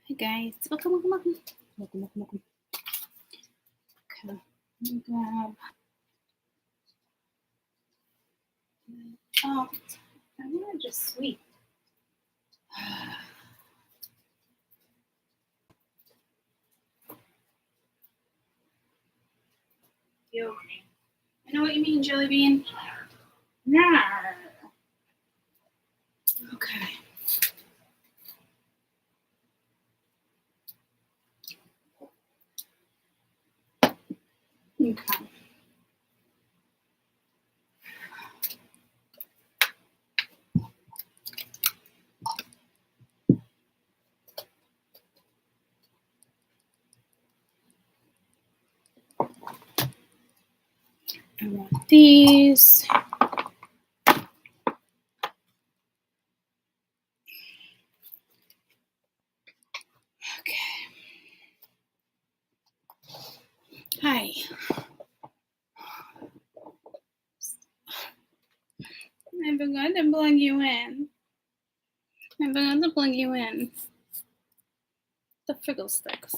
Hey guys, welcome. Welcome. Okay, let me grab. Oh, I'm gonna just sweep. You. I know what you mean, Jelly Bean. Nah. Okay. Okay. I want these. Okay. Hi. I forgot to plug you in. The fiddlesticks.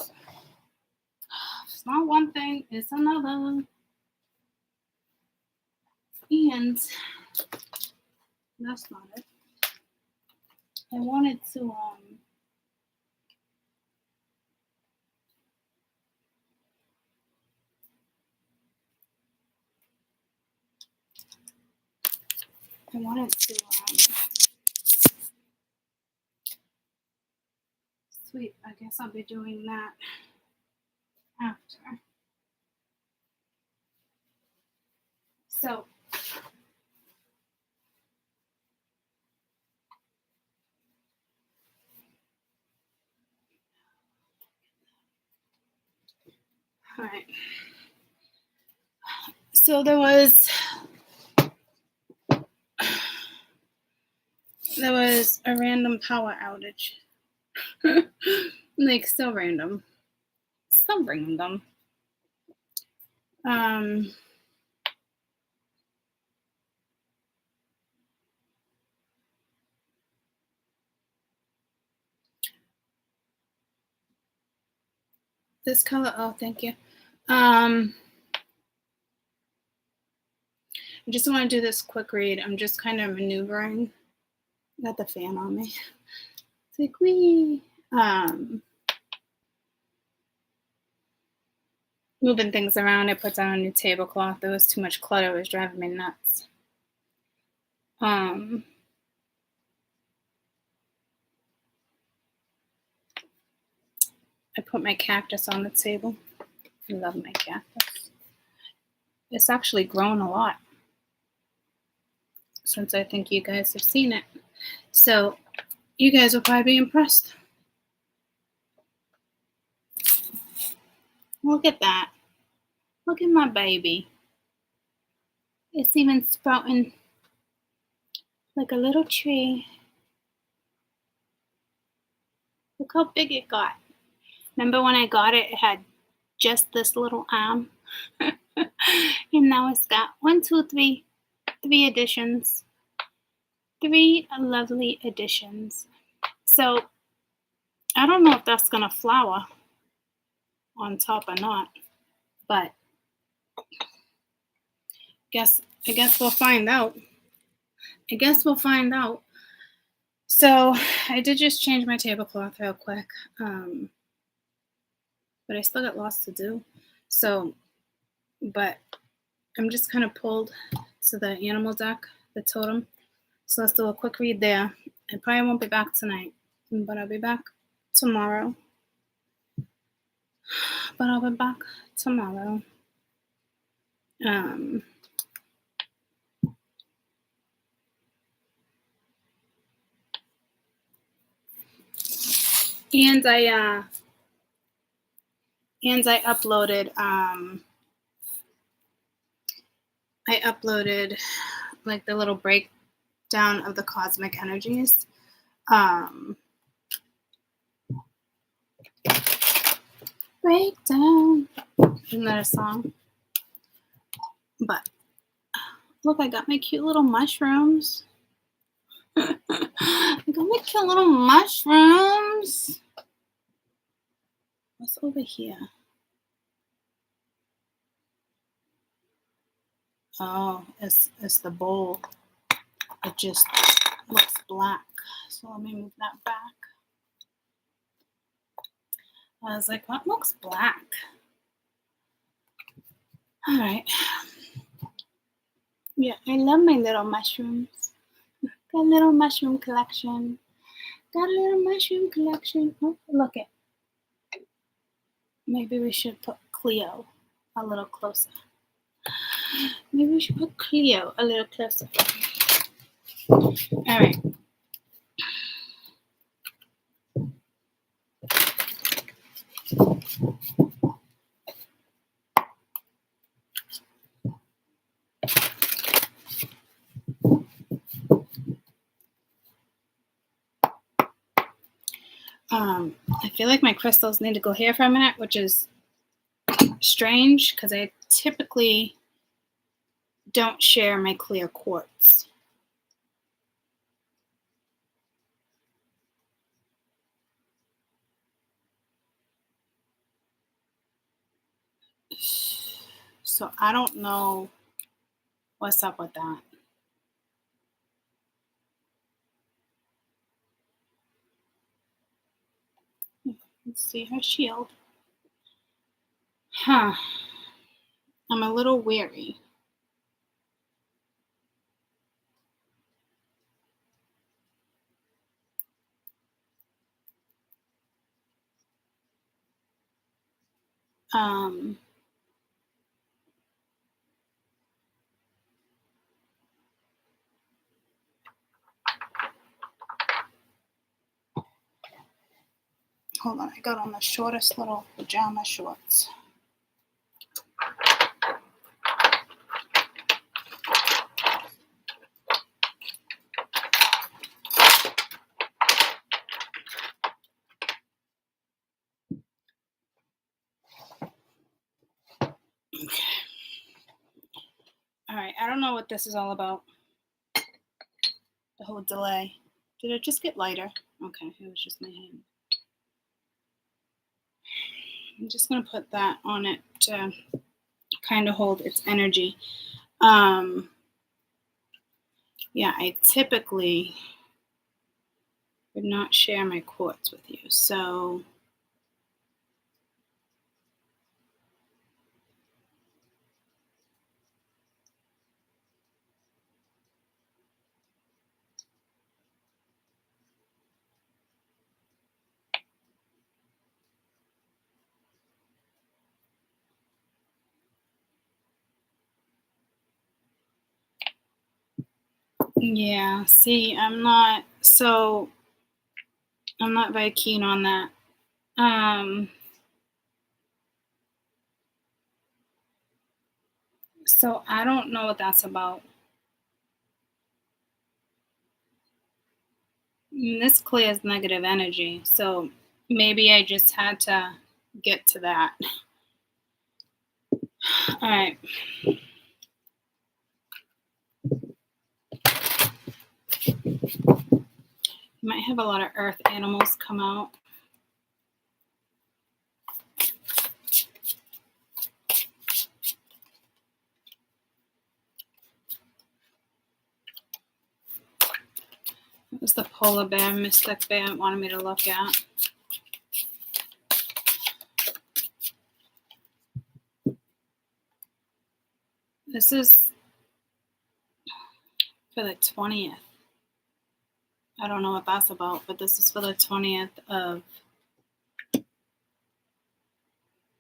It's not one thing, it's another. And that's not it. I wanted to sweep. I guess I'll be doing that after. So all right. So there was a random power outage. Like so random. This color, oh thank you. I just want to do this quick read. I'm just kind of maneuvering. Got the fan on me. It's like wee. Moving things around. I put down a new tablecloth. There was too much clutter. It was driving me nuts. I put my cactus on the table. I love my cactus. It's actually grown a lot since I think you guys have seen it. So you guys will probably be impressed. Look at that. Look at my baby. It's even sprouting like a little tree. Look how big it got. Remember when I got it, it had just this little arm. And now it's got 3 additions. 3 lovely additions. So I don't know if that's gonna flower on top or not, but I guess we'll find out. So I did just change my tablecloth real quick, but I still got lots to do. So, but I'm just kind of pulled to the animal deck, the totem. So let's do a quick read there. I probably won't be back tonight, but I'll be back tomorrow. And I uploaded like the little breakdown of the cosmic energies. Breakdown. Isn't that a song? But look, I got my cute little mushrooms. I got my cute little mushrooms. What's over here? Oh, it's the bowl. It just looks black. So let me move that back. I was like, what looks black? All right. Yeah, I love my little mushrooms. Got a little mushroom collection. Got a little mushroom collection. Oh, look it. Maybe we should put Cleo a little closer. Maybe we should put Cleo a little closer. All right. I feel like my crystals need to go here for a minute, which is strange because I typically don't share my clear quartz. So I don't know what's up with that. Let's see her shield. Huh. I'm a little weary. Hold on, I got on the shortest little pajama shorts. Okay. All right, I don't know what this is all about. The whole delay. Did it just get lighter? Okay, it was just my hand. I'm just going to put that on it to kind of hold its energy. Yeah, I typically would not share my quartz with you. So yeah, see, I'm not very keen on that. So I don't know what that's about. This clears negative energy, so maybe I just had to get to that. All right. You might have a lot of earth animals come out. It was the polar bear, mystic bear wanted me to look at. This is for the 20th. I don't know what that's about, but this is for the 20th of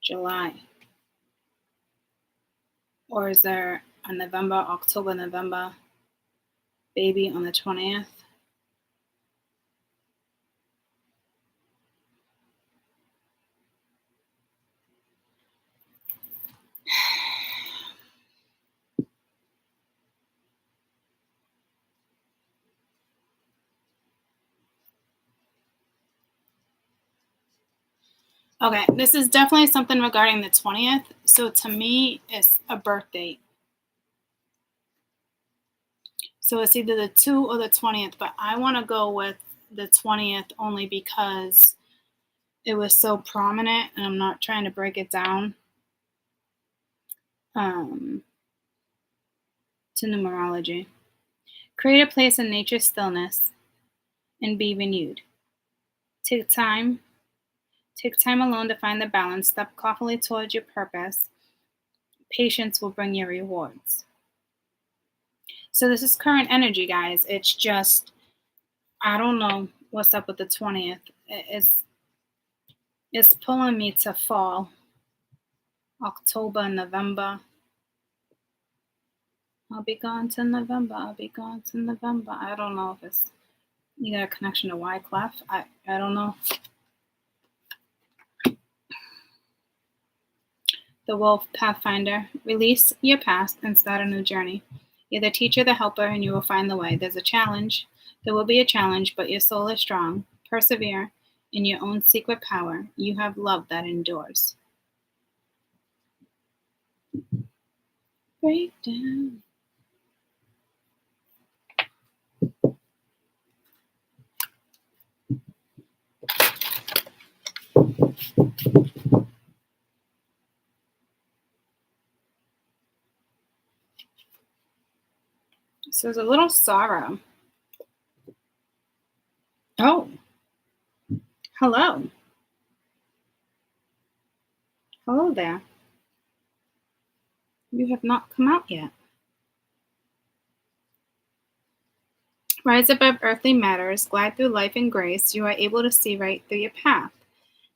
July. Or is there a November, October, November baby on the 20th? Okay, this is definitely something regarding the 20th. So to me, it's a birth date. So it's either the 2 or the 20th, but I want to go with the 20th only because it was so prominent, and I'm not trying to break it down to numerology. Create a place in nature's stillness and be renewed. Take time alone to find the balance. Step confidently towards your purpose. Patience will bring you rewards. So this is current energy, guys. It's just, I don't know what's up with the 20th. It's pulling me to fall. October, November. I'll be gone to November. I don't know if it's, you got a connection to Wyclef. I don't know. The Wolf Pathfinder. Release your past and start a new journey. You're the teacher, the helper, and you will find the way. There's a challenge. There will be a challenge, but your soul is strong. Persevere in your own secret power. You have love that endures. Breakdown. So there's a little sorrow. Oh, hello. Hello there. You have not come out yet. Rise above earthly matters, glide through life in grace. You are able to see right through your path.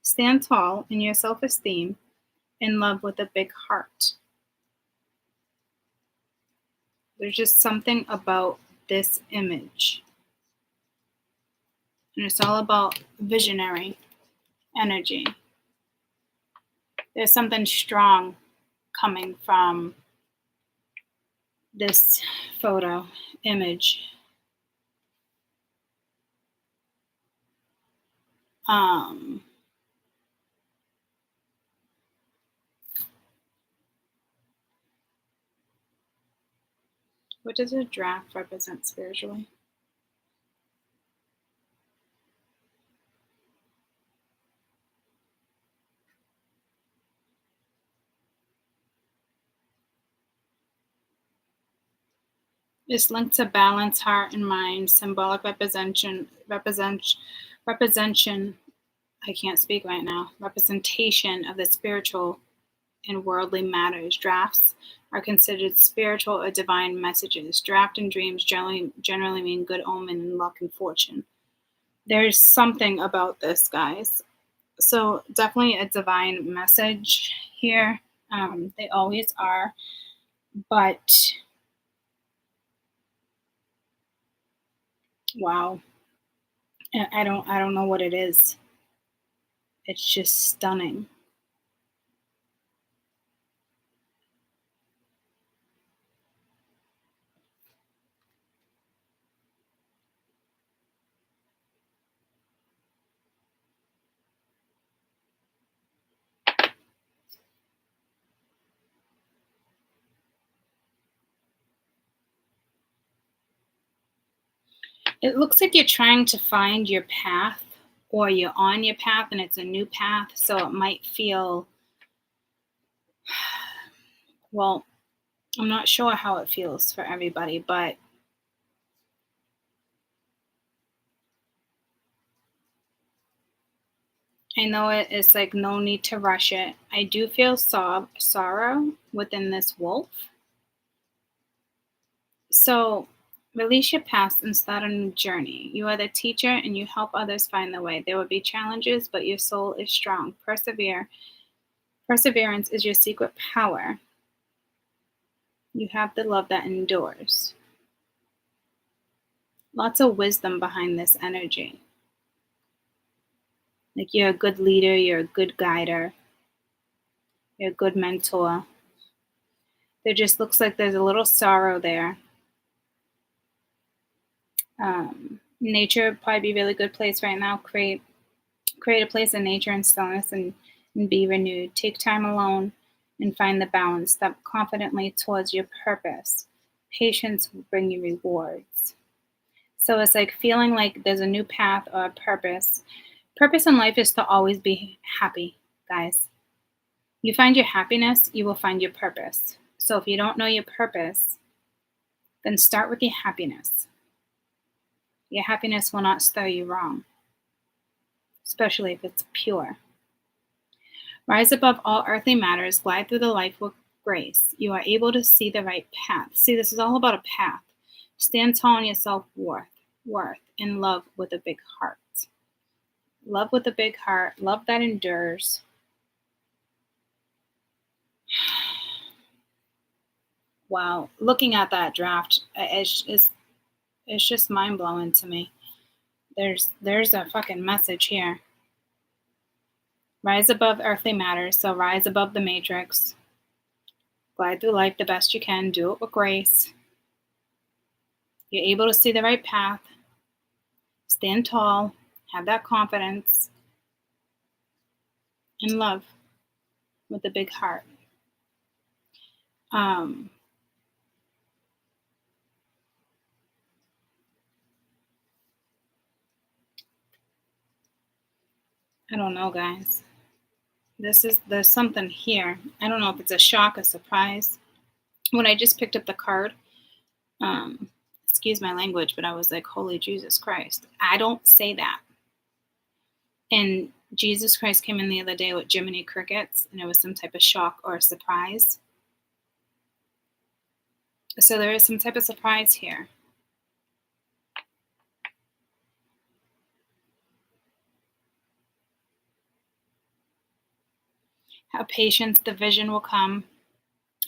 Stand tall in your self-esteem, in love with a big heart. There's just something about this image. And it's all about visionary energy. There's something strong coming from this photo image. What does a giraffe represent spiritually? It's linked to balance, heart, and mind. Symbolic representation. I can't speak right now. Representation of the spiritual and worldly matters. Drafts are considered spiritual or divine messages. Draft and dreams generally mean good omen and luck and fortune. There's something about this, guys. So definitely a divine message here. They always are, but wow, I don't know what it is. It's just stunning. It looks like you're trying to find your path, or you're on your path and it's a new path. So it might feel, well, I'm not sure how it feels for everybody, but I know it's like no need to rush it. I do feel sorrow within this wolf. So release your past and start a new journey. You are the teacher and you help others find the way. There will be challenges, but your soul is strong. Persevere. Perseverance is your secret power. You have the love that endures. Lots of wisdom behind this energy. Like you're a good leader, you're a good guider, you're a good mentor. There just looks like there's a little sorrow there. Nature would probably be a really good place right now. Create a place in nature and stillness and be renewed. Take time alone and find the balance. Step confidently towards your purpose. Patience will bring you rewards. So it's like feeling like there's a new path or a purpose, Purpose in life is to always be happy, guys. You find your happiness, you will find your purpose. So if you don't know your purpose, then start with your happiness. Your happiness will not steer you wrong, especially if it's pure. Rise above all earthly matters, glide through the life with grace. You are able to see the right path. See, this is all about a path. Stand tall in your self-worth, and love with a big heart. Love with a big heart, love that endures. Wow, looking at that draft, it's just mind-blowing to me. There's a fucking message here. Rise above earthly matters, so rise above the matrix. Glide through life the best you can, do it with grace. You're able to see the right path. Stand tall, have that confidence, and love with a big heart. I don't know, guys. There's something here. I don't know if it's a shock, a surprise. When I just picked up the card, excuse my language, but I was like, holy Jesus Christ. I don't say that. And Jesus Christ came in the other day with Jiminy Crickets, and it was some type of shock or a surprise. So there is some type of surprise here. Have patience, the vision will come.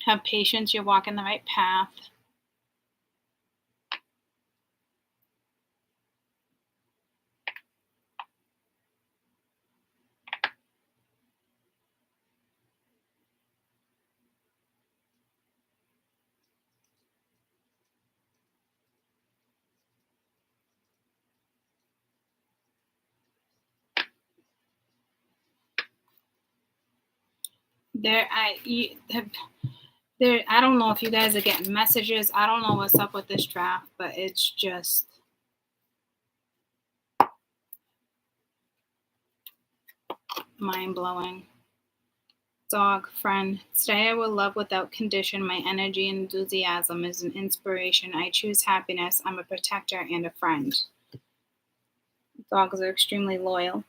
Have patience, you're walking the right path. I don't know if you guys are getting messages. I don't know what's up with this draft, but it's just mind-blowing. Dog, friend. Today I will love without condition. My energy and enthusiasm is an inspiration. I choose happiness. I'm a protector and a friend. Dogs are extremely loyal,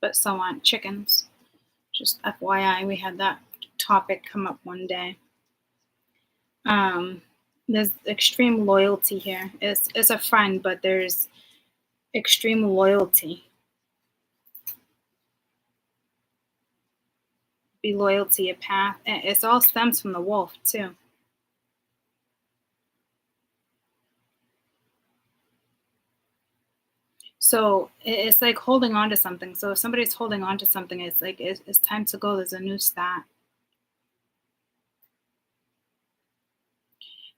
but so aren't chickens. Just FYI, we had that topic come up one day. There's extreme loyalty here. It's a friend, but there's extreme loyalty. Be loyal to your path. It all stems from the wolf, too. So it's like holding on to something. So if somebody's holding on to something, it's like it's time to go. There's a new start.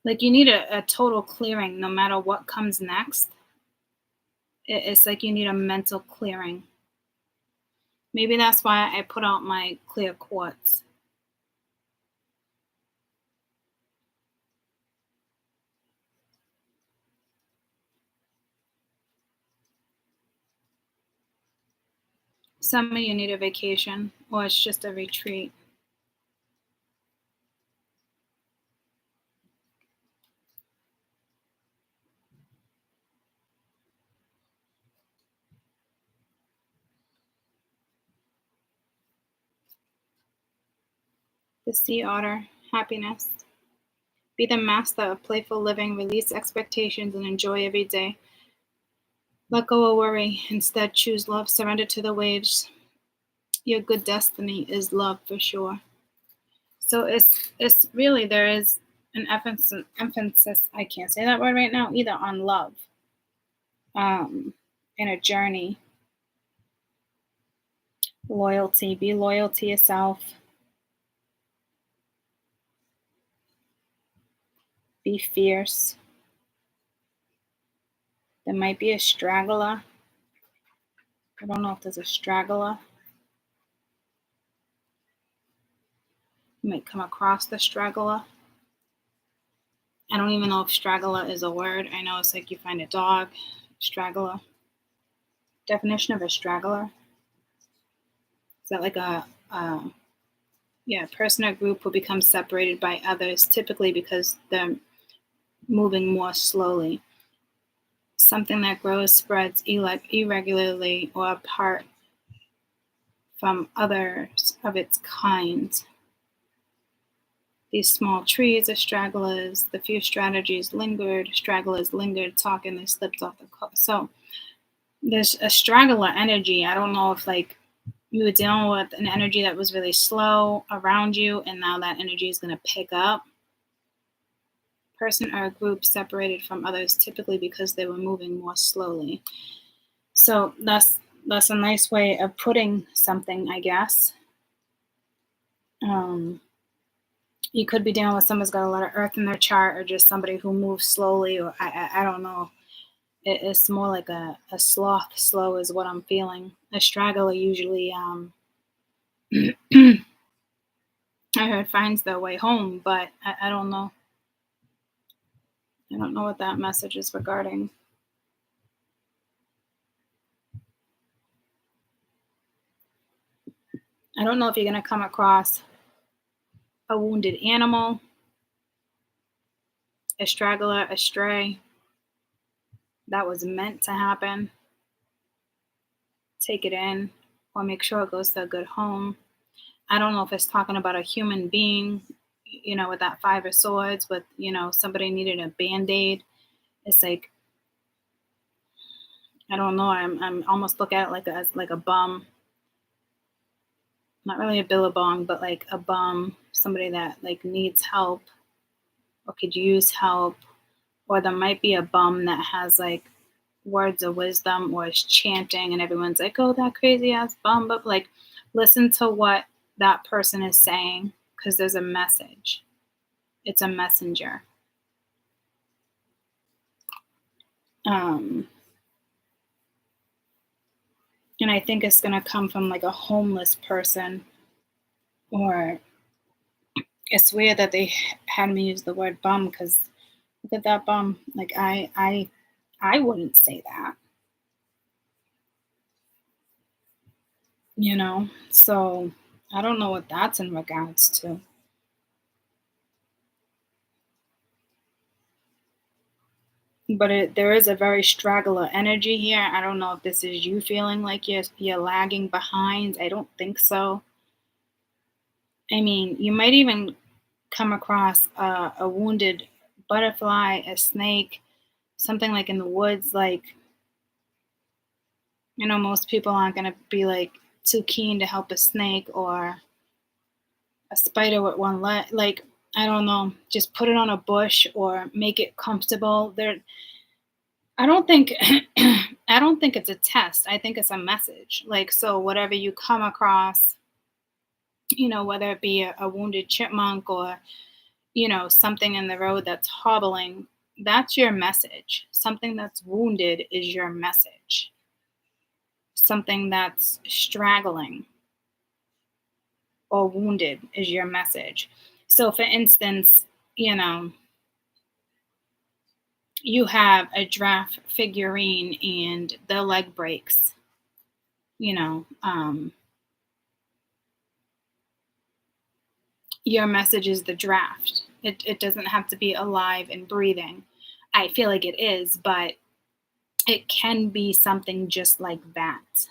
Like you need a total clearing no matter what comes next. It's like you need a mental clearing. Maybe that's why I put out my clear quartz. Some of you need a vacation, or it's just a retreat. The sea otter, happiness. Be the master of playful living, release expectations, and enjoy every day. Let go of worry, instead choose love, surrender to the waves. Your good destiny is love for sure. So it's really, there is an emphasis, I can't say that word right now either, on love. In a journey. Loyalty, be loyal to yourself. Be fierce. There might be a straggler. I don't know if there's a straggler. You might come across the straggler. I don't even know if straggler is a word. I know it's like you find a dog, straggler. Definition of a straggler. Is that like a person or group who becomes separated by others, typically because they're moving more slowly. Something that grows, spreads irregularly or apart from others of its kind. These small trees are stragglers. The few strategies lingered. Stragglers lingered, talking. They slipped off the coast. So there's a straggler energy. I don't know if like you were dealing with an energy that was really slow around you, and now that energy is going to pick up. Person or group separated from others, typically because they were moving more slowly. So that's a nice way of putting something, I guess. You could be dealing with someone's got a lot of earth in their chart, or just somebody who moves slowly, or I don't know. It's more like a sloth slow is what I'm feeling. A straggler usually, I heard finds their way home, but I don't know. I don't know what that message is regarding. I don't know if you're going to come across a wounded animal, a straggler, a stray. That was meant to happen. Take it in, or make sure it goes to a good home. I don't know if it's talking about a human being, with that 5 of swords, with, somebody needed a band-aid. It's like, I don't know. I'm almost look at it like a bum. Not really a billabong, but like a bum, somebody that like needs help or could use help. Or there might be a bum that has like words of wisdom or is chanting, and everyone's like, oh, that crazy ass bum. But like, listen to what that person is saying, because there's a message. It's a messenger. And I think it's going to come from like a homeless person, or it's weird that they had me use the word bum, because look at that bum. Like I wouldn't say that, So I don't know what that's in regards to. But there is a very straggler energy here. I don't know if this is you feeling like you're lagging behind. I don't think so. I mean, you might even come across a wounded butterfly, a snake, something like in the woods. Like, most people aren't going to be like too keen to help a snake or a spider with one leg. Like, I don't know, just put it on a bush or make it comfortable. I don't think I don't think it's a test. I think it's a message. Like, so whatever you come across, whether it be a wounded chipmunk or, something in the road that's hobbling, that's your message. Something that's wounded is your message. Something that's straggling or wounded is your message. So for instance, you have a giraffe figurine and the leg breaks, your message is the draft. It doesn't have to be alive and breathing. I feel like it is, but it can be something just like that.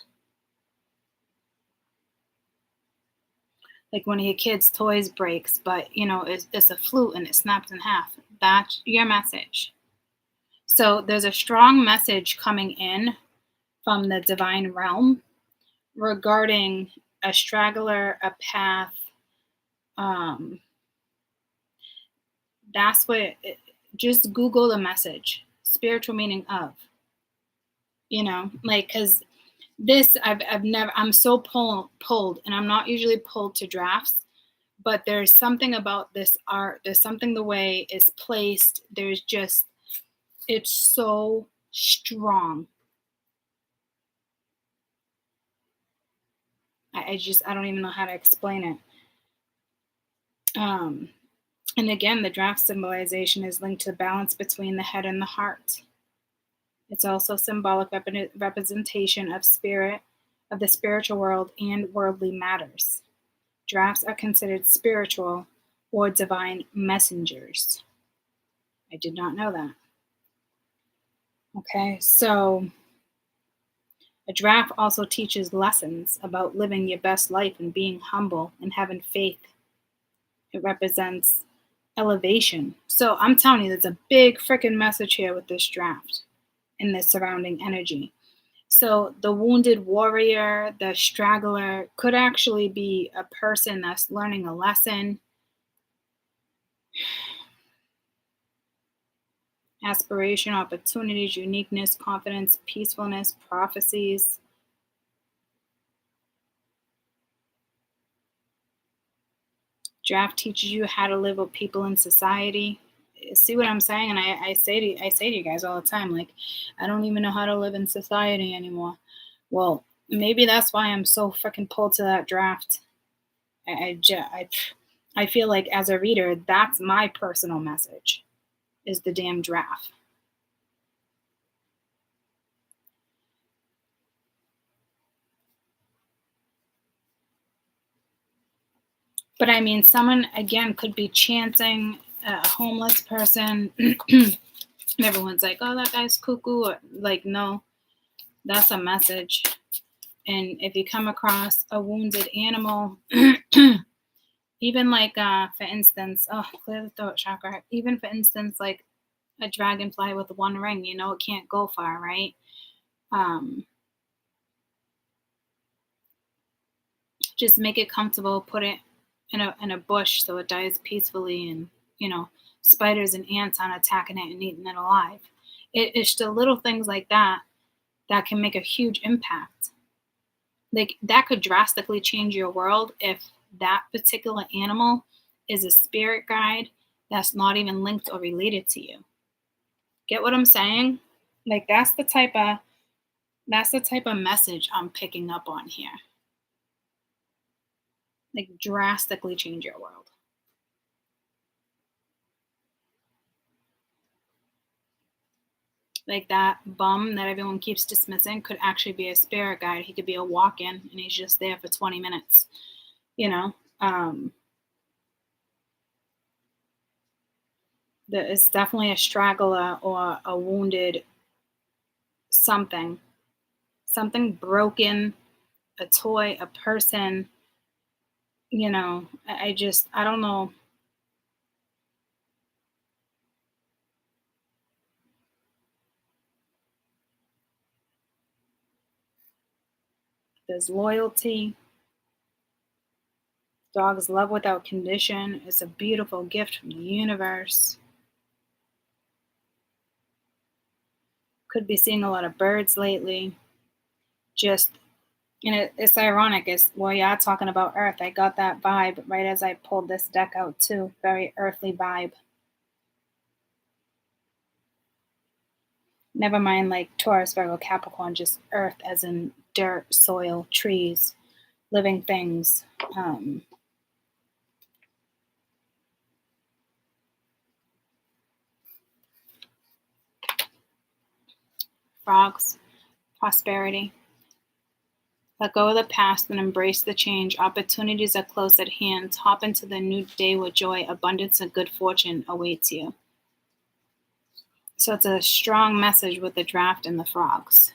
Like one of your kids' toys breaks, but it's a flute and it snaps in half. That's your message. So there's a strong message coming in from the divine realm regarding a straggler, a path. That's what. Just Google the message, spiritual meaning of. Because this I'm so pulled, and I'm not usually pulled to drafts, but there's something about this art. There's something the way it's placed. It's so strong. I don't even know how to explain it. And again, the draft symbolization is linked to the balance between the head and the heart. It's also symbolic representation of spirit, of the spiritual world and worldly matters. Drafts are considered spiritual or divine messengers. I did not know that. Okay, so a draft also teaches lessons about living your best life and being humble and having faith. It represents elevation. So I'm telling you, there's a big freaking message here with this draft and the surrounding energy. So the wounded warrior, the straggler, could actually be a person that's learning a lesson. Aspiration, opportunities, uniqueness, confidence, peacefulness, prophecies. Draft teaches you how to live with people in society. See what I'm saying? And I say to you guys all the time, like, I don't even know how to live in society anymore. Well, maybe that's why I'm so freaking pulled to that draft. I feel like as a reader, that's my personal message, is the damn draft. But I mean, someone, again, could be chanting a homeless person. And everyone's like, oh, that guy's cuckoo. Or, like, no, that's a message. And if you come across a wounded animal, even like, for instance, clear the throat chakra. Even for instance, like a dragonfly with one ring, you know, it can't go far, right? Just make it comfortable, put it in a bush so it dies peacefully, and, you know, spiders and ants aren't attacking it and eating it alive. It's the little things like that that can make a huge impact. Like, that could drastically change your world if that particular animal is a spirit guide that's not even linked or related to you. Get what I'm saying? Like, that's the type of message I'm picking up on here. Like, drastically change your world. Like, that bum that everyone keeps dismissing could actually be a spirit guide. He could be a walk-in and he's just there for 20 minutes, you know. There is definitely a straggler or a wounded something broken, a toy, a person, you know. I don't know. There's loyalty. Dogs love without condition. It's a beautiful gift from the universe. Could be seeing a lot of birds lately. Just, you know, it's ironic. It's, well, yeah, talking about Earth. I got that vibe right as I pulled this deck out too. Very earthly vibe. Never mind like Taurus, Virgo, Capricorn, just earth as in dirt, soil, trees, living things. Frogs, prosperity. Let go of the past and embrace the change. Opportunities are close at hand. Hop into the new day with joy. Abundance and good fortune awaits you. So it's a strong message with the draft and the frogs.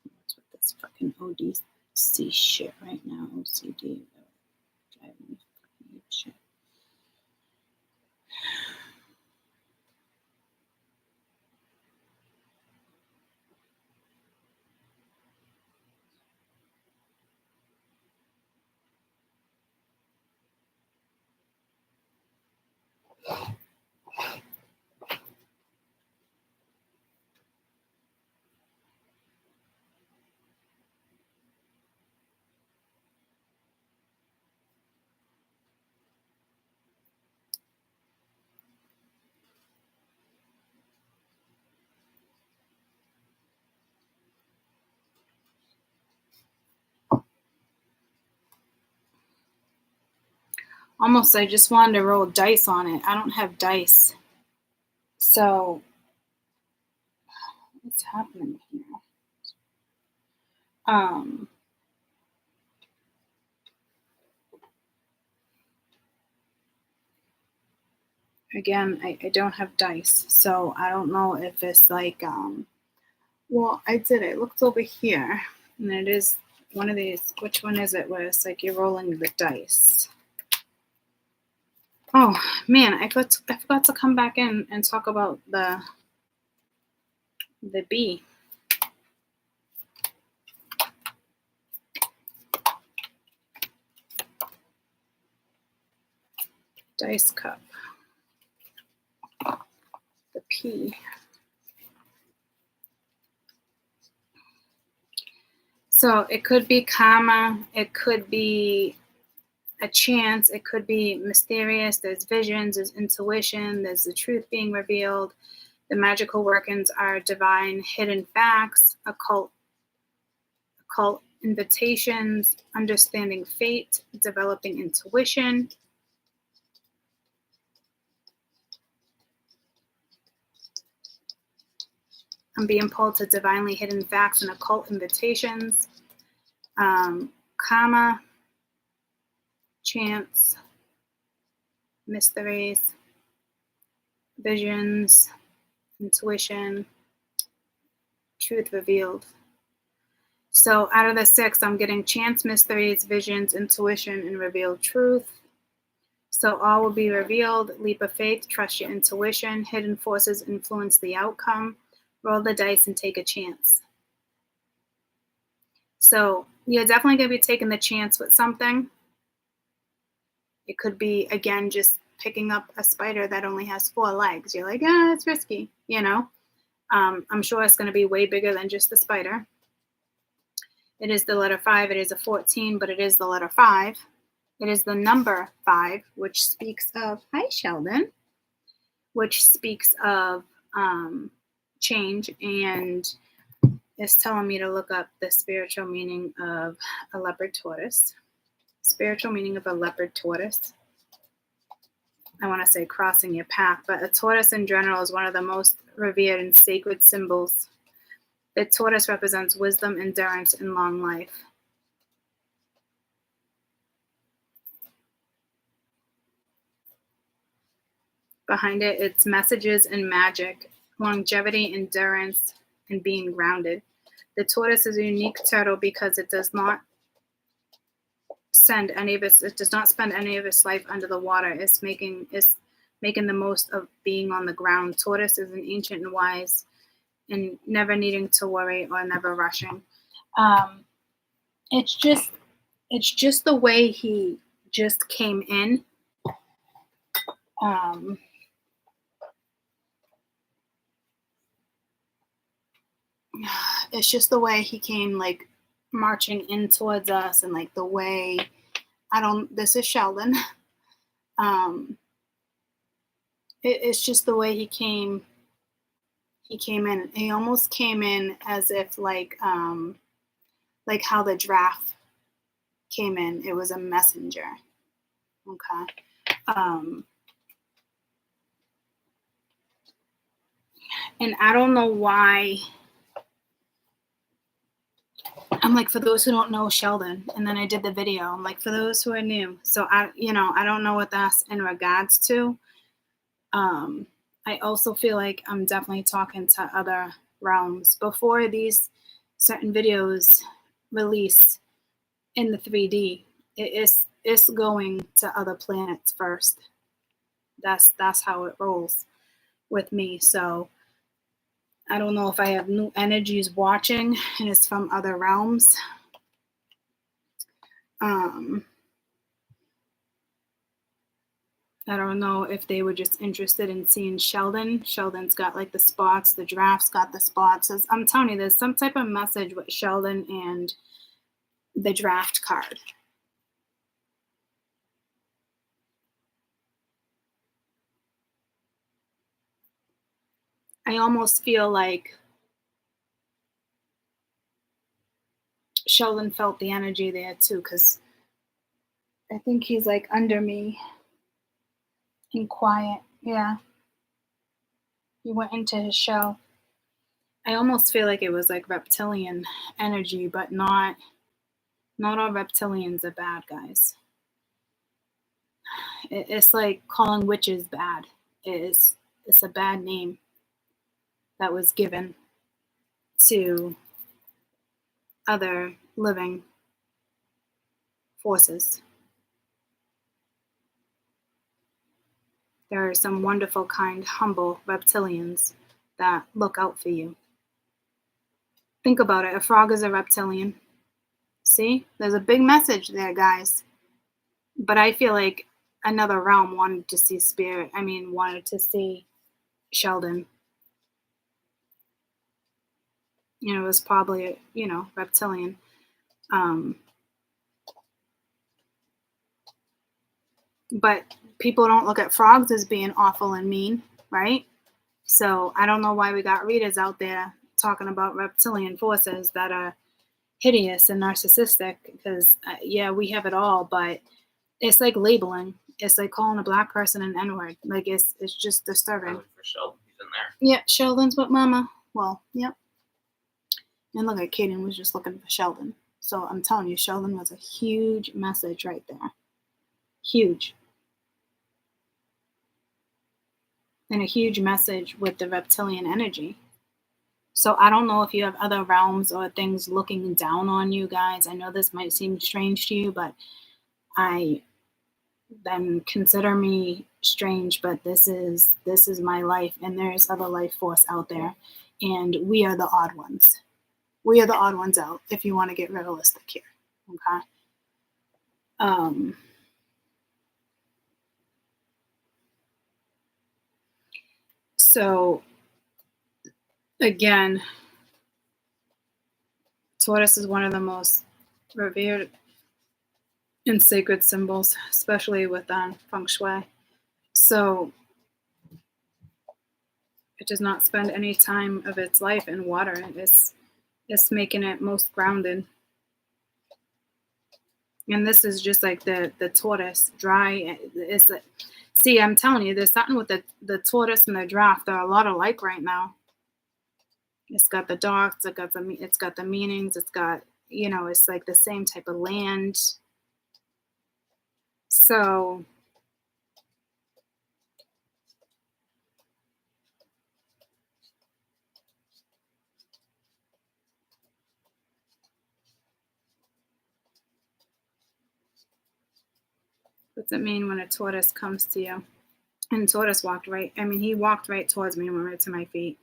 What's with this fucking ODC shit right now? OCD. Driving me fucking shit. Almost, I just wanted to roll dice on it. I don't have dice. So, what's happening here? Again, I don't have dice, so I don't know if it's like, well, I did. I looked over here, and it is one of these. Which one is it? Where it's like you're rolling the dice. Oh man, I forgot to come back in and talk about the bee. Dice cup. The P. So it could be karma, it could be a chance, it could be mysterious, there's visions, there's intuition, there's the truth being revealed, the magical workings are divine hidden facts, occult invitations, understanding fate, developing intuition. I'm being pulled to divinely hidden facts and occult invitations. Karma, chance, mysteries, visions, intuition, truth revealed. So out of the 6, I'm getting chance, mysteries, visions, intuition, and revealed truth. So all will be revealed. Leap of faith, trust your intuition. Hidden forces influence the outcome. Roll the dice and take a chance. So you're definitely going to be taking the chance with something. It could be, again, just picking up a spider that only has 4 legs. You're like, it's risky, you know. I'm sure it's going to be way bigger than just the spider. It is the letter 5. It is a 14, but it is the letter 5. It is the number 5, which speaks of, hi, Sheldon, which speaks of change, and is telling me to look up the spiritual meaning of a leopard tortoise. Spiritual meaning of a leopard tortoise. I want to say crossing your path, but a tortoise in general is one of the most revered and sacred symbols. The tortoise represents wisdom, endurance, and long life. Behind it, it's messages and magic, longevity, endurance, and being grounded. The tortoise is a unique turtle because it does not spend any of its life under the water. It's making the most of being on the ground. Tortoise is an ancient and wise, and never needing to worry or never rushing. It's just the way he just came in. It's just the way he came, like marching in towards us, and like the way, this is Sheldon. It's just the way he came in. He almost came in as if like how the giraffe came in. It was a messenger. Okay. And I don't know why. I'm like, for those who don't know Sheldon, and then I did the video. I'm like, for those who are new. So I don't know what that's in regards to. I also feel like I'm definitely talking to other realms. Before these certain videos release in the 3D, it's going to other planets first. That's how it rolls with me. So I don't know if I have new energies watching and it's from other realms. I don't know if they were just interested in seeing Sheldon. Sheldon's got like the spots. The giraffe's got the spots. I'm telling you, there's some type of message with Sheldon and the draft card. I almost feel like Sheldon felt the energy there too, because I think he's like under me and quiet. Yeah. He went into his shell. I almost feel like it was like reptilian energy, but not all reptilians are bad, guys. It's like calling witches bad. It's a bad name that was given to other living forces. There are some wonderful, kind, humble reptilians that look out for you. Think about it. A frog is a reptilian. See? There's a big message there, guys. But I feel like another realm wanted to see Spirit. Wanted to see Sheldon. It was probably, reptilian. But people don't look at frogs as being awful and mean, right? So I don't know why we got readers out there talking about reptilian forces that are hideous and narcissistic, because yeah, we have it all, but it's like labeling. It's like calling a black person an N-word. Like it's just disturbing. For Sheldon, he's in there. Yeah, Sheldon's with Mama. Well, yep. And look at Kaden was just looking for Sheldon. So I'm telling you, Sheldon was a huge message right there. Huge. And a huge message with the reptilian energy. So I don't know if you have other realms or things looking down on you guys. I know this might seem strange to you, but then consider me strange, but this is my life, and there's other life force out there, and we are the odd ones. We are the odd ones out, if you want to get realistic here. Okay. So again, Tortoise is one of the most revered and sacred symbols, especially with feng shui. So it does not spend any time of its life in water. It's making it most grounded. And this is just like the tortoise, dry. It's like, see, I'm telling you, there's something with the tortoise and the giraffe. They're a lot alike right now. It's got the dogs. It's got the meanings. It's got, it's like the same type of land. So what's it mean when a tortoise comes to you? And Tortoise walked right. He walked right towards me and went right to my feet.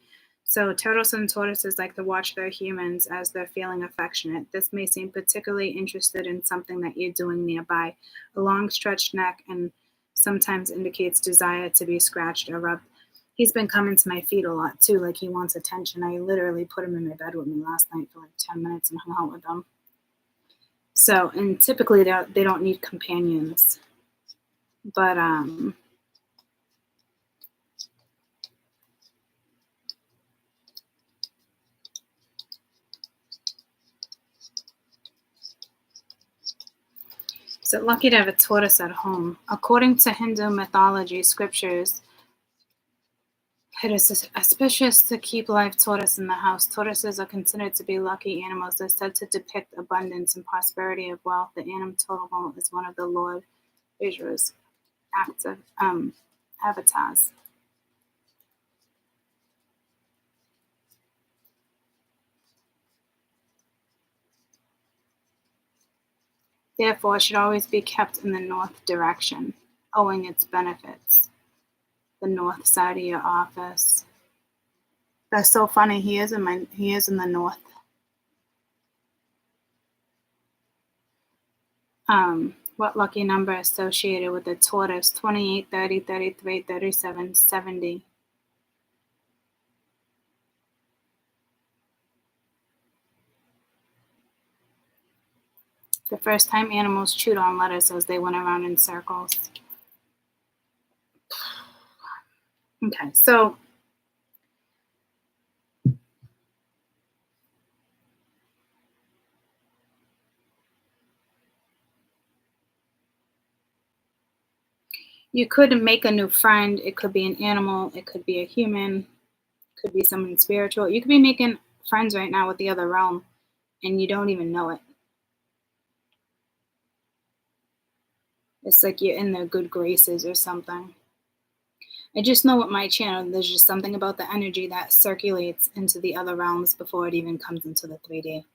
So turtles and tortoises like to watch their humans as they're feeling affectionate. This may seem particularly interested in something that you're doing nearby. A long stretched neck and sometimes indicates desire to be scratched or rubbed. He's been coming to my feet a lot too, like he wants attention. I literally put him in my bed with me last night for like 10 minutes and hung out with him. So, and typically they don't need companions. But is it lucky to have a tortoise at home? According to Hindu mythology scriptures, it is auspicious to keep live tortoise in the house. Tortoises are considered to be lucky animals. They're said to depict abundance and prosperity of wealth. The animal totem is one of the Lord Vishnu's active avatars. Therefore, it should always be kept in the north direction, owing its benefits. The north side of your office. That's so funny. He is in the north. What lucky number associated with the tortoise? 28, 30, 33, 37, 70. The first time animals chewed on lettuce as they went around in circles. Okay, so You could make a new friend. It could be an animal. It could be a human. It could be someone spiritual. You could be making friends right now with the other realm and you don't even know it. It's like you're in their good graces or something. I just know with my channel, there's just something about the energy that circulates into the other realms before it even comes into the 3D.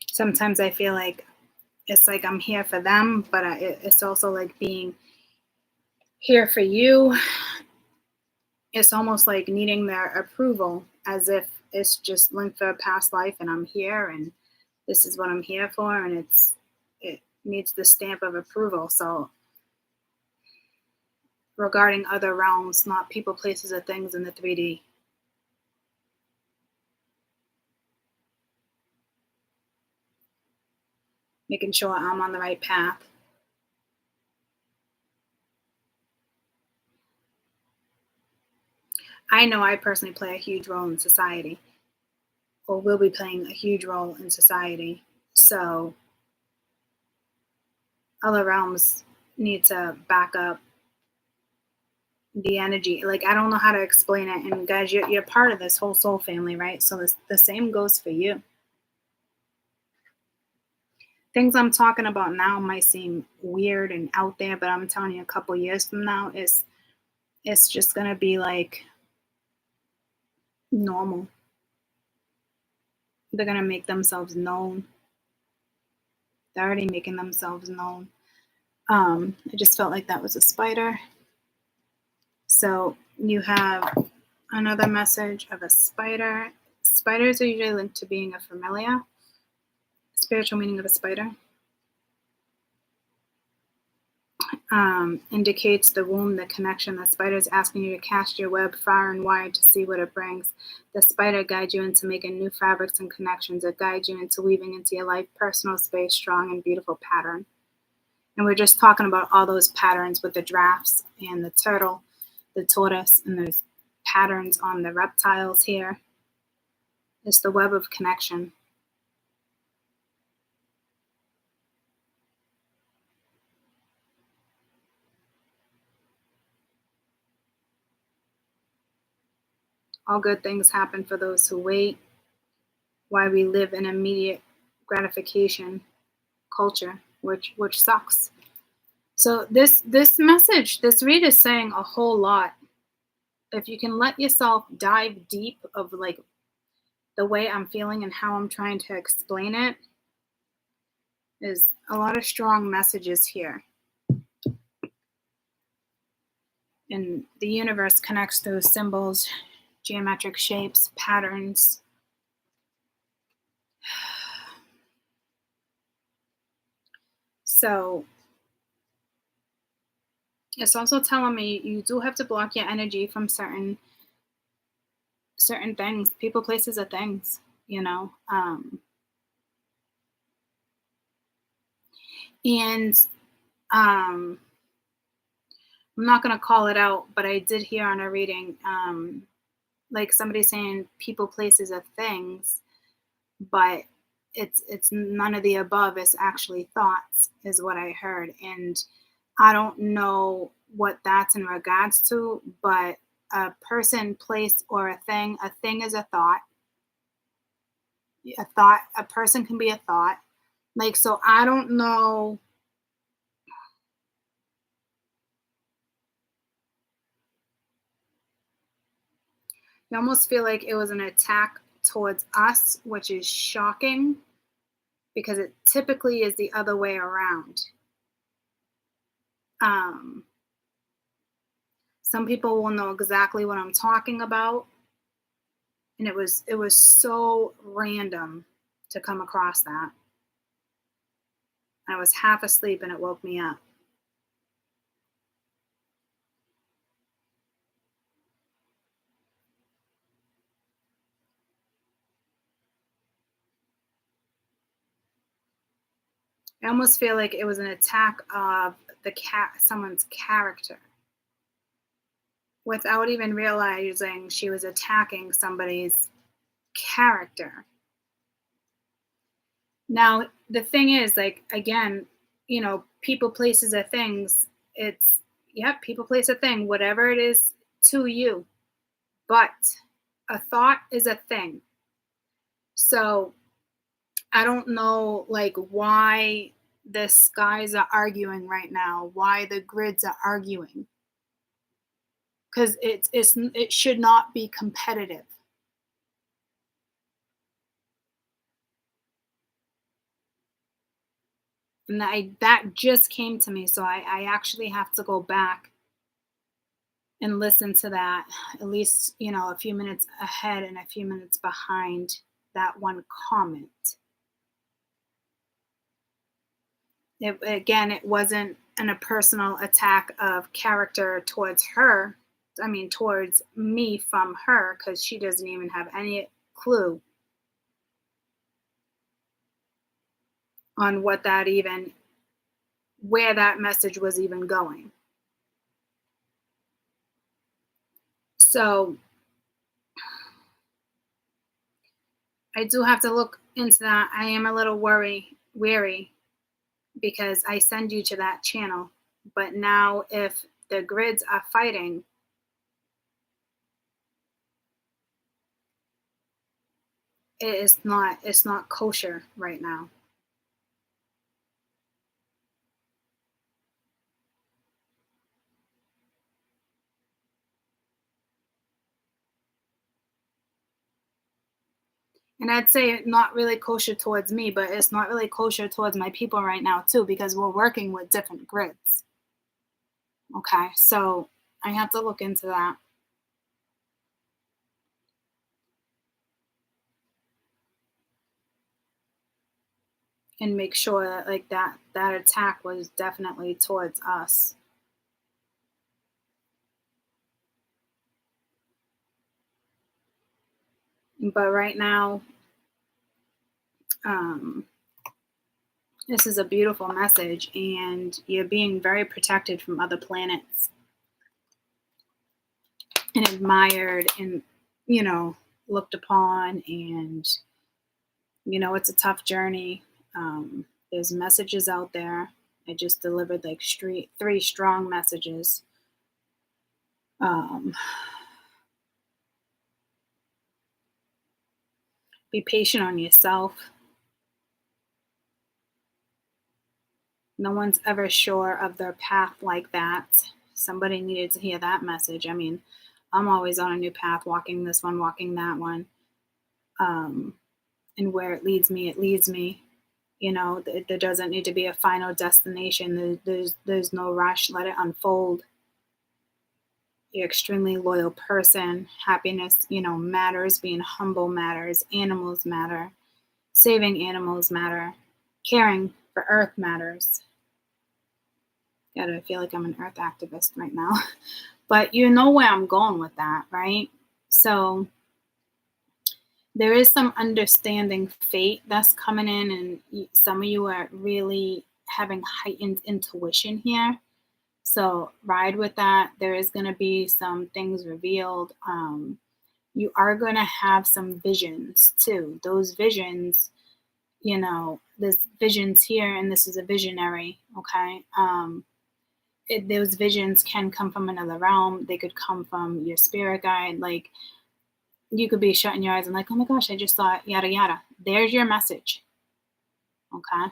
Sometimes I feel like it's like I'm here for them, but it's also like being here for you. It's almost like needing their approval, as if it's just linked for a past life and I'm here and this is what I'm here for, and it needs the stamp of approval. So regarding other realms, not people, places, or things in the 3D. Making sure I'm on the right path. I know I personally play a huge role in society, or will be playing a huge role in society. So other realms need to back up the energy. Like, I don't know how to explain it. And guys, you're part of this whole soul family, right? So the same goes for you. Things I'm talking about now might seem weird and out there, but I'm telling you, a couple years from now, it's just gonna be like normal. They're gonna make themselves known. They're already making themselves known. I just felt like that was a spider. So you have another message of a spider. Spiders are usually linked to being a familiar. Spiritual meaning of a spider indicates the womb, the connection. The spider is asking you to cast your web far and wide to see what it brings. The spider guides you into making new fabrics and connections. It guides you into weaving into your life, personal space, strong and beautiful pattern. And we're just talking about all those patterns with the giraffes and the turtle, the tortoise, and there's patterns on the reptiles here. It's the web of connection. All good things happen for those who wait. Why we live in immediate gratification culture, which sucks. So this message, this read is saying a whole lot. If you can let yourself dive deep of like the way I'm feeling and how I'm trying to explain it, is a lot of strong messages here. And the universe connects those symbols, geometric shapes, patterns. So it's also telling me you do have to block your energy from certain things, people, places, or things, you know. And I'm not going to call it out, but I did hear on a reading, like somebody saying people, places, or things, but it's none of the above. It's actually thoughts, is what I heard, and I don't know what that's in regards to, but a person, place, or a thing. A thing is a thought. A person can be a thought. Like, so I don't know. You almost feel like it was an attack towards us, which is shocking because it typically is the other way around. Some people will know exactly what I'm talking about, and it was so random to come across that. I was half asleep and it woke me up. I almost feel like it was an attack of someone's character. without even realizing she was attacking somebody's character. Now, the thing is, like, again, people, places, or things, it's, yep, people, place, a thing, whatever it is to you. But a thought is a thing. So I don't know, like, why the skies are arguing right now, why the grids are arguing. Because it should not be competitive. And that just came to me, so I actually have to go back and listen to that at least, a few minutes ahead and a few minutes behind that one comment. Again, it wasn't a personal attack of character towards her. I mean, towards me from her, because she doesn't even have any clue on where that message was even going. So I do have to look into that. I am a little weary because I send you to that channel. But now if the grids are fighting, it's not kosher right now. And I'd say not really kosher towards me, but it's not really kosher towards my people right now too, because we're working with different grids. Okay, so I have to look into that and make sure that, like, that attack was definitely towards us. But right now, um, this is a beautiful message, and you're being very protected from other planets and admired and, looked upon. And, it's a tough journey. There's messages out there. I just delivered like three strong messages. Um, be patient on yourself. No one's ever sure of their path like that. Somebody needed to hear that message. I mean, I'm always on a new path, walking this one, walking that one. And where it leads me, it leads me. There doesn't need to be a final destination. There's no rush. Let it unfold. You're an extremely loyal person. Happiness, matters. Being humble matters. Animals matter. Saving animals matter. Caring for Earth matters. I feel like I'm an Earth activist right now. But you know where I'm going with that, right? So there is some understanding fate that's coming in, and some of you are really having heightened intuition here. So ride with that. There is going to be some things revealed. You are going to have some visions too. Those visions, there's visions here, and this is a visionary, okay? Those visions can come from another realm. They could come from your spirit guide. Like, you could be shutting your eyes and like, oh my gosh, I just thought yada yada. There's your message. Okay.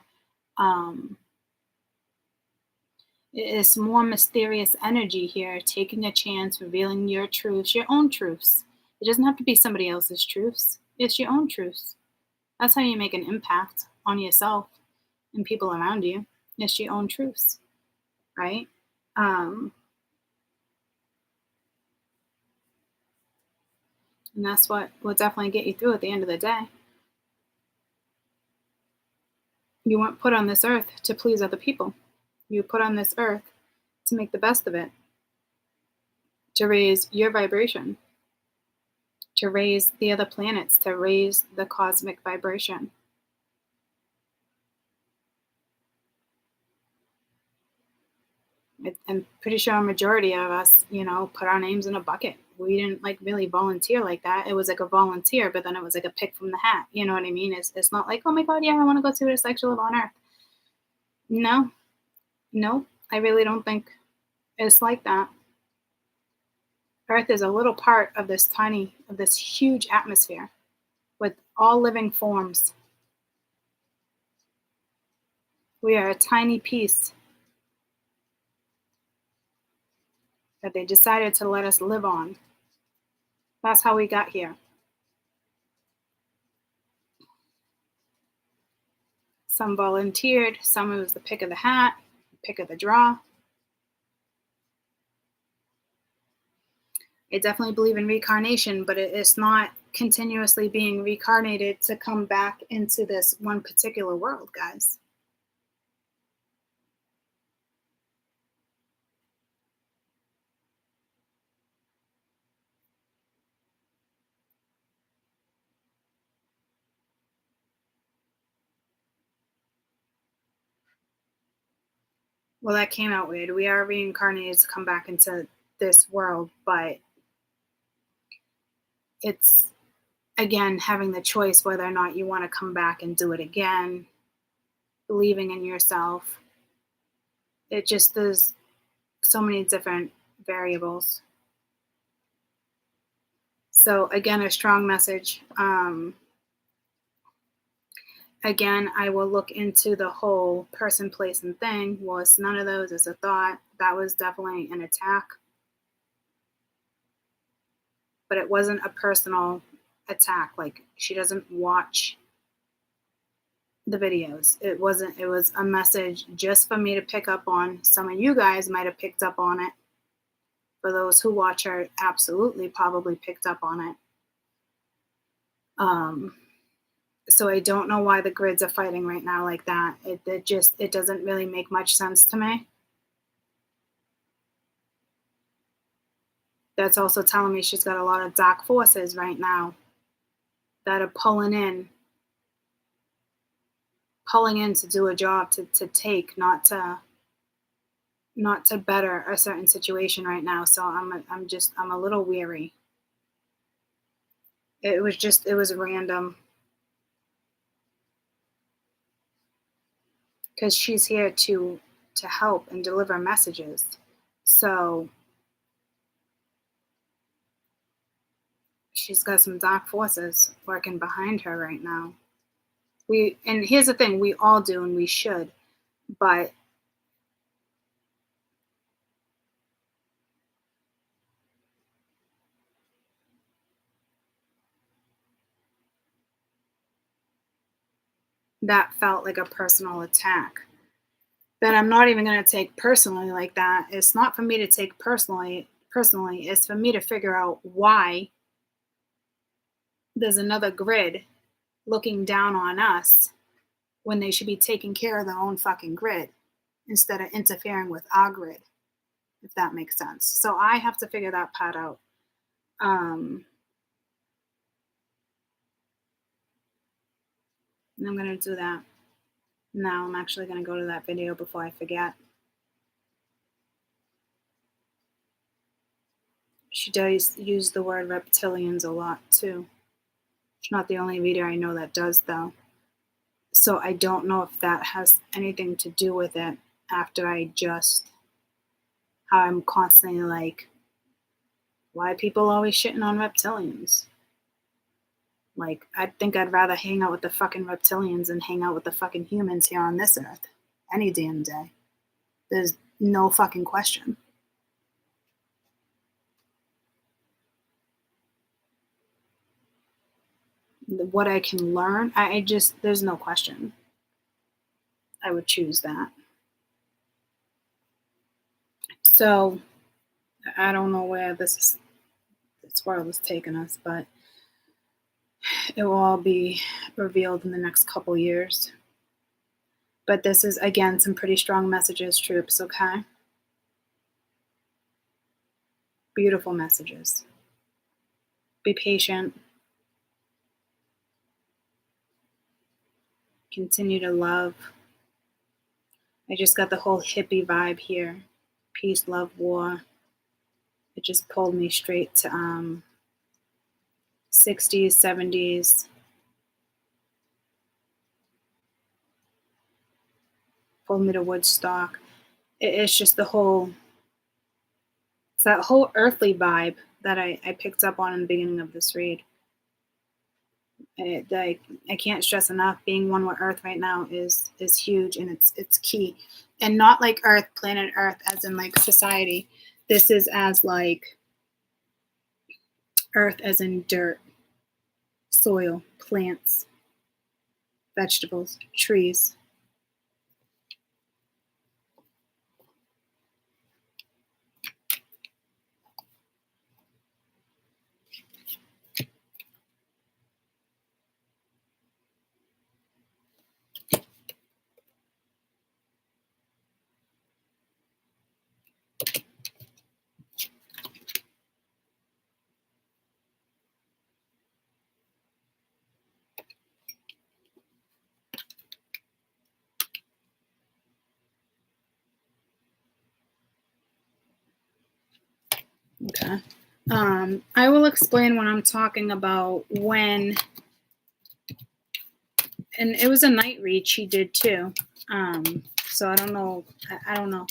It's more mysterious energy here, taking a chance, revealing your truths, your own truths. It doesn't have to be somebody else's truths. It's your own truths. That's how you make an impact on yourself and people around you. It's your own truths, right? And that's what will definitely get you through at the end of the day. You weren't put on this earth to please other people. You were put on this earth to make the best of it, to raise your vibration, to raise the other planets, to raise the cosmic vibration. I'm pretty sure a majority of us, put our names in a bucket. We didn't like really volunteer like that. It was like a volunteer, but then it was like a pick from the hat. You know what I mean? It's not like, oh my God, yeah, I want to go to the sex live on Earth. No, no, I really don't think it's like that. Earth is a little part of this huge atmosphere with all living forms. We are a tiny piece that they decided to let us live on. That's how we got here. Some volunteered, some it was the pick of the hat, pick of the draw. I definitely believe in reincarnation, but it's not continuously being reincarnated to come back into this one particular world, guys. Well, that came out weird. We are reincarnated to come back into this world, but it's, again, having the choice whether or not you want to come back and do it again, believing in yourself. It just, there's so many different variables. So, again, a strong message. Again, I will look into the whole person, place, and thing. Well, it's none of those. It's a thought. That was definitely an attack. But it wasn't a personal attack. Like, she doesn't watch the videos. It wasn't, it was a message just for me to pick up on. Some of you guys might have picked up on it. For those who watch her, absolutely probably picked up on it. So I don't know why the grids are fighting right now like that. It doesn't really make much sense to me. That's also telling me she's got a lot of dark forces right now that are pulling in to do a job, to take, not to better a certain situation right now. So I'm a little weary. It was random. Because she's here to help and deliver messages. So she's got some dark forces working behind her right now. And here's the thing, we all do and we should, but that felt like a personal attack that I'm not even going to take personally like that. It's not for me to take personally, it's for me to figure out why there's another grid looking down on us when they should be taking care of their own fucking grid instead of interfering with our grid, if that makes sense. So I have to figure that part out. And I'm going to do that. Now I'm actually going to go to that video before I forget. She does use the word reptilians a lot too. It's not the only video I know that does, though. So I don't know if that has anything to do with it after how I'm constantly like, why are people always shitting on reptilians? Like, I think I'd rather hang out with the fucking reptilians than hang out with the fucking humans here on this earth. Any damn day. There's no fucking question. What I can learn, there's no question. I would choose that. So, I don't know where this world is taking us, but it will all be revealed in the next couple years. But this is, again, some pretty strong messages, troops, okay? Beautiful messages. Be patient. Continue to love. I just got the whole hippie vibe here. peace, love, war. It just pulled me straight to 60s, 70s. Pulled me to Woodstock. It's just it's that whole earthly vibe that I picked up on in the beginning of this read. I can't stress enough, being one with Earth right now is huge, and it's key. And not like Earth, planet Earth, as in like society. This is as like Earth as in dirt, soil, plants, vegetables, trees. Okay. I will explain when I'm talking about when, and it was a night read she did too. So I don't know. I don't know.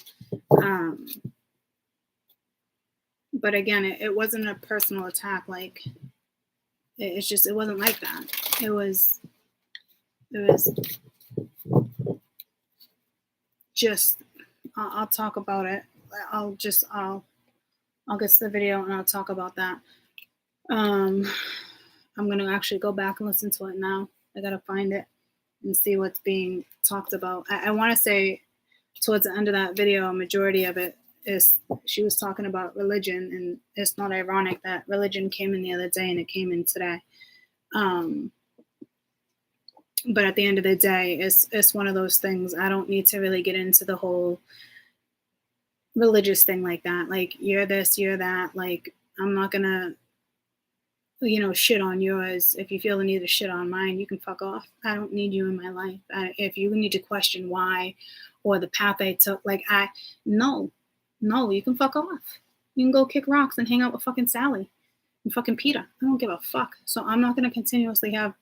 But again, it wasn't a personal attack. Like it's just, it wasn't like that. It was just, I'll talk about it. I'll get to the video and I'll talk about that. I'm going to actually go back and listen to it now. I got to find it and see what's being talked about. I want to say towards the end of that video, a majority of it is she was talking about religion, and it's not ironic that religion came in the other day and it came in today. But at the end of the day, it's one of those things. I don't need to really get into the whole religious thing like that. Like, you're this, you're that. Like, I'm not going to, shit on yours. If you feel the need to shit on mine, you can fuck off. I don't need you in my life. If you need to question why or the path I took, no, you can fuck off. You can go kick rocks and hang out with fucking Sally and fucking Peter. I don't give a fuck. So I'm not going to continuously have,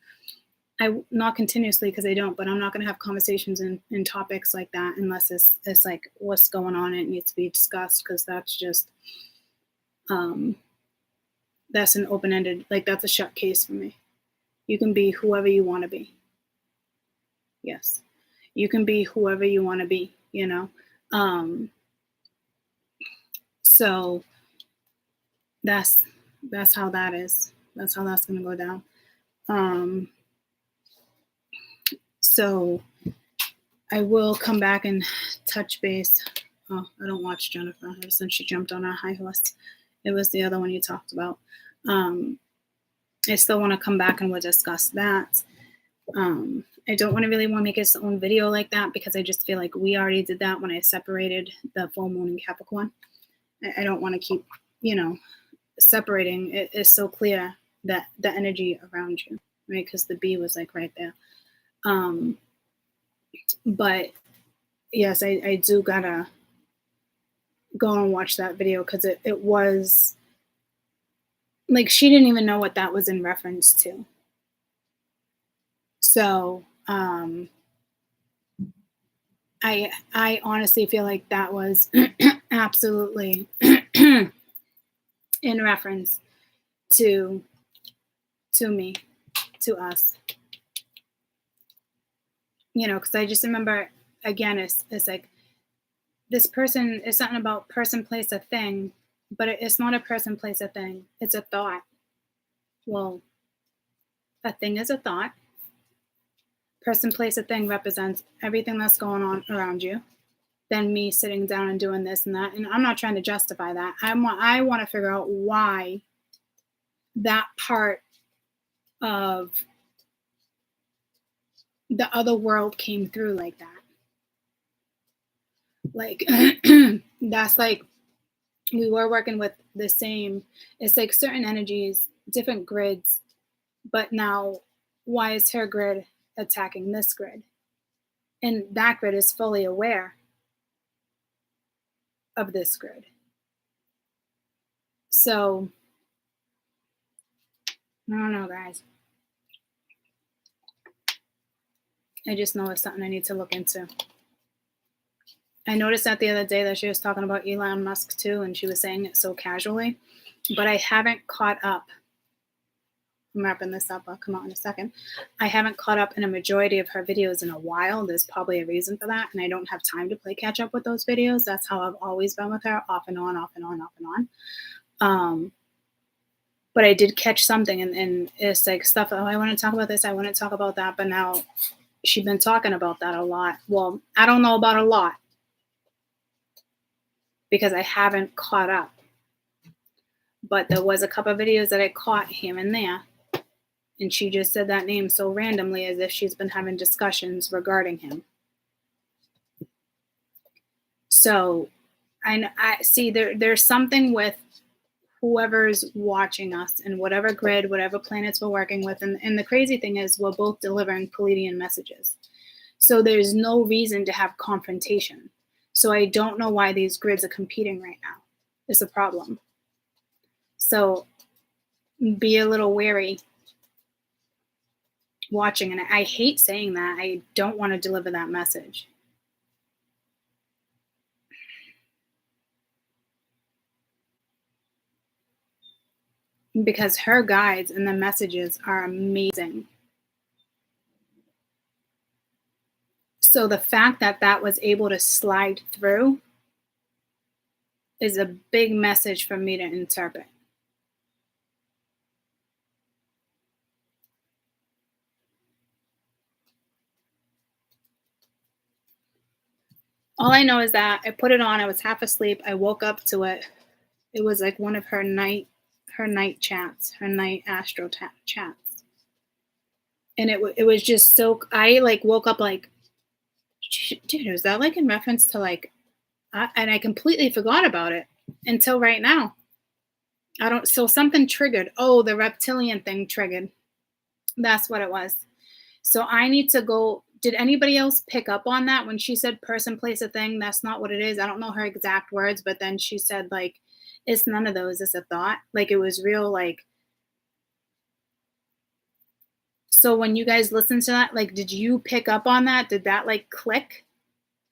not continuously because I don't, but I'm not going to have conversations in topics like that unless it's like what's going on and it needs to be discussed, because that's just, that's an open-ended, like that's a shut case for me. You can be whoever you want to be. Yes. You can be whoever you want to be, So that's how that is. That's how that's going to go down. So I will come back and touch base. Oh, I don't watch Jennifer ever since she jumped on our high horse. It was the other one you talked about. I still want to come back and we'll discuss that. I don't want to make its own video like that because I just feel like we already did that when I separated the full moon in Capricorn. I don't want to keep, separating. It is so clear that the energy around you, right? Because the bee was like right there. But yes, I do gotta go and watch that video because it was like she didn't even know what that was in reference to. So I honestly feel like that was absolutely in reference to me, to us. Because I just remember, again, it's like this person, it's something about person, place, a thing, but it's not a person, place, a thing. It's a thought. Well, a thing is a thought. Person, place, a thing represents everything that's going on around you. Then me sitting down and doing this and that. And I'm not trying to justify that. I want to figure out why that part of the other world came through like that. Like, that's like, we were working with the same, it's like certain energies, different grids, but now why is her grid attacking this grid? And that grid is fully aware. of this grid. So, I don't know, guys. I just know it's something I need to look into. I noticed that the other day that she was talking about Elon Musk too, and she was saying it so casually, but I haven't caught up. I'm wrapping this up. I'll come out in a second. I haven't caught up in a majority of her videos in a while. There's probably a reason for that, and I don't have time to play catch up with those videos. That's how I've always been with her, off and on, off and on, off and on. But I did catch something, and it's like stuff, oh, I want to talk about this, I want to talk about that, but now she's been talking about that a lot. Well, I don't know about a lot because I haven't caught up. But there was a couple of videos that I caught here and there, and she just said that name so randomly as if she's been having discussions regarding him. So I see there's something with whoever's watching us and whatever grid, whatever planets we're working with. And the crazy thing is we're both delivering Pleiadian messages. So there's no reason to have confrontation. So I don't know why these grids are competing right now. It's a problem. So be a little wary watching. And I hate saying that. I don't want to deliver that message. Because her guides and the messages are amazing. So the fact that that was able to slide through is a big message for me to interpret. All I know is that I put it on, I was half asleep, I woke up to it. It was like one of her night chats, her night astro chats. And it was just so, I like woke up like, dude, was that like in reference to like, and I completely forgot about it until right now. So something triggered. Oh, the reptilian thing triggered. That's what it was. So I need to go. Did anybody else pick up on that when she said person, place, a thing? That's not what it is. I don't know her exact words, but then she said like, it's none of those. It's a thought. Like it was real like. So when you guys listened to that, like, did you pick up on that? Did that like click?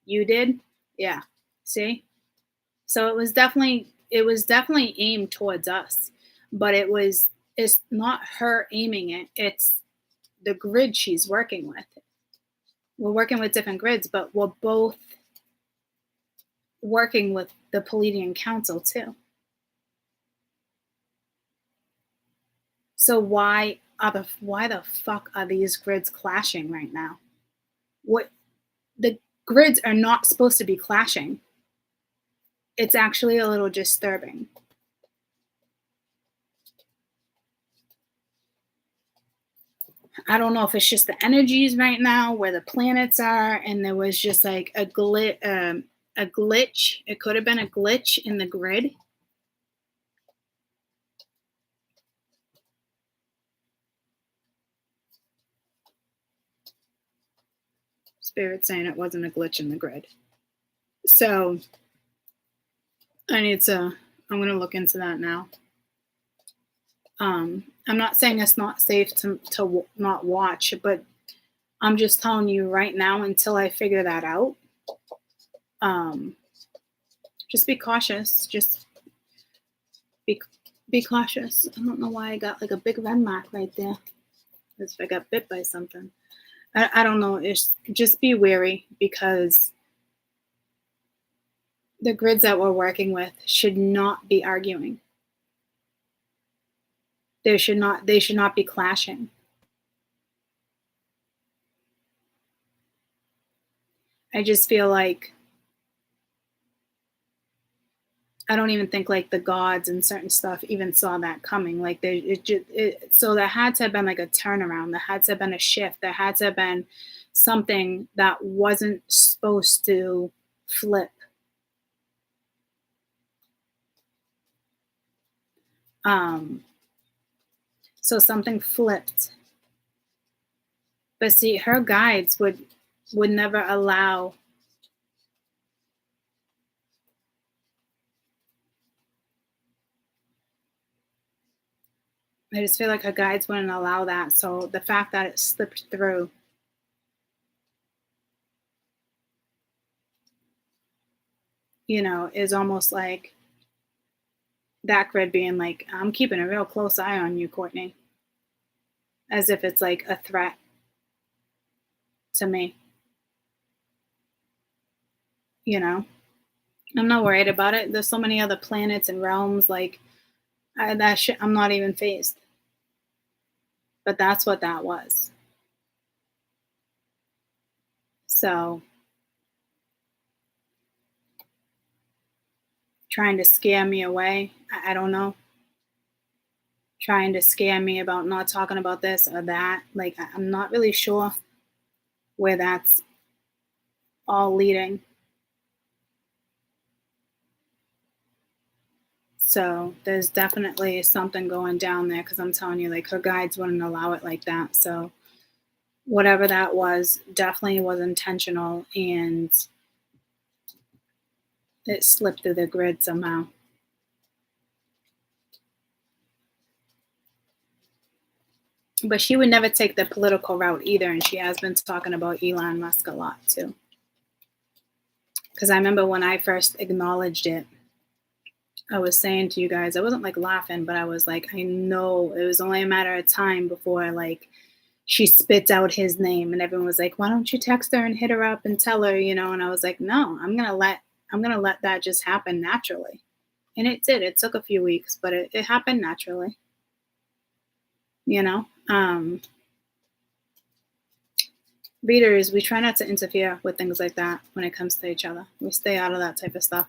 You did? Yeah. See? So it was definitely aimed towards us, but it's not her aiming it. It's the grid she's working with. We're working with different grids, but we're both working with the Pleiadian Council too. So why the fuck are these grids clashing right now? What the grids are not supposed to be clashing. It's actually a little disturbing. I don't know if it's just the energies right now where the planets are, and there was just like a glitch. It could have been a glitch in the grid. Spirit saying it wasn't a glitch in the grid. So I'm going to look into that now. I'm not saying it's not safe to not watch, but I'm just telling you right now until I figure that out. Just be cautious. Just be cautious. I don't know why I got like a big red mark right there. As if I got bit by something. I don't know. It's just be wary because the grids that we're working with should not be arguing. They should not be clashing. I just feel like I don't even think like the gods and certain stuff even saw that coming. Like so there had to have been like a turnaround. There had to have been a shift. There had to have been something that wasn't supposed to flip. So something flipped. But see, her guides would never allow I just feel like her guides wouldn't allow that. So the fact that it slipped through, is almost like that grid being like, I'm keeping a real close eye on you, Courtney. As if it's like a threat to me. I'm not worried about it. There's so many other planets and realms. Like, that shit, I'm not even phased. But that's what that was. So, trying to scare me away, I don't know. Trying to scare me about not talking about this or that. Like, I'm not really sure where that's all leading. So there's definitely something going down there, because I'm telling you, like, her guides wouldn't allow it like that. So whatever that was definitely was intentional, and it slipped through the grid somehow. But she would never take the political route either, and she has been talking about Elon Musk a lot too. Because I remember when I first acknowledged it, I was saying to you guys, I wasn't like laughing, but I was like, I know it was only a matter of time before like she spits out his name, and everyone was like, why don't you text her and hit her up and tell her, and I was like, no, I'm gonna let that just happen naturally. And it did. It took a few weeks, but it happened naturally. Readers, we try not to interfere with things like that when it comes to each other. We stay out of that type of stuff.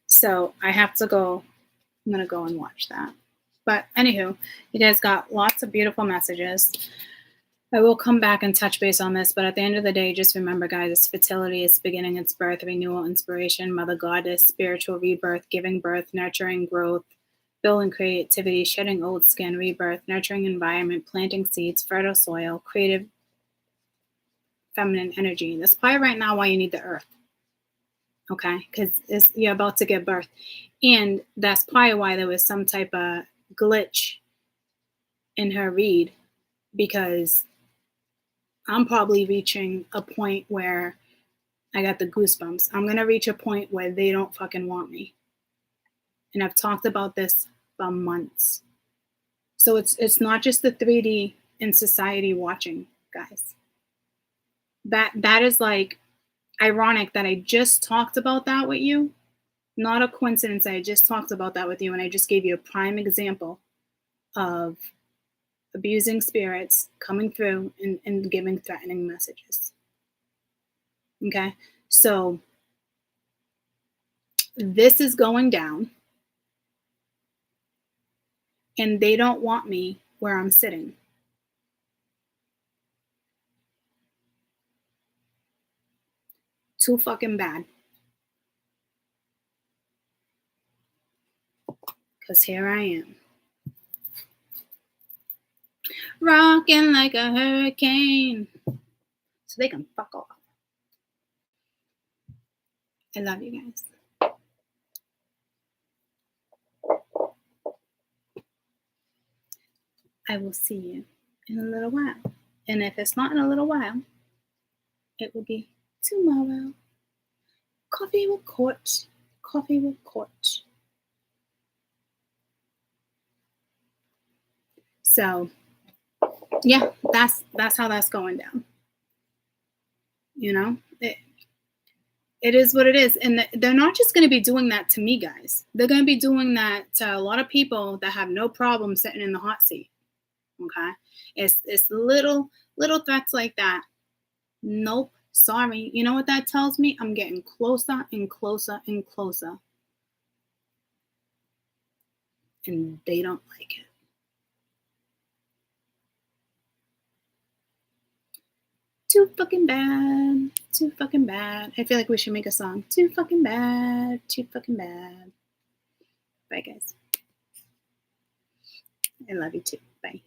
So I have to go. I'm going to go and watch that. But anywho, you guys got lots of beautiful messages. I will come back and touch base on this, but at the end of the day, just remember, guys, it's fertility, it's beginning, it's birth, renewal, inspiration, mother goddess, spiritual rebirth, giving birth, nurturing growth, building creativity, shedding old skin, rebirth, nurturing environment, planting seeds, fertile soil, creative feminine energy. That's probably right now why you need the earth. Okay, because you're about to give birth. And that's probably why there was some type of glitch in her read, because I'm probably reaching a point where I got the goosebumps. I'm going to reach a point where they don't fucking want me. And I've talked about this for months. So it's not just the 3D in society watching, guys. That is like ironic that I just talked about that with you. Not a coincidence. I just talked about that with you, and I just gave you a prime example of abusing spirits coming through and giving threatening messages. Okay, so this is going down, and they don't want me where I'm sitting. Too fucking bad. Because here I am. Rocking like a hurricane. So they can fuck off. I love you guys. I will see you in a little while. And if it's not in a little while, it will be tomorrow. Coffee with Court. Coffee with Court. So, yeah, that's how that's going down. It is what it is. And they're not just going to be doing that to me, guys. They're going to be doing that to a lot of people that have no problem sitting in the hot seat. Okay? It's little threats like that. Nope. Sorry. You know what that tells me? I'm getting closer and closer and closer. And they don't like it. Too fucking bad. Too fucking bad. I feel like we should make a song. Too fucking bad. Too fucking bad. Bye, guys. I love you too. Bye.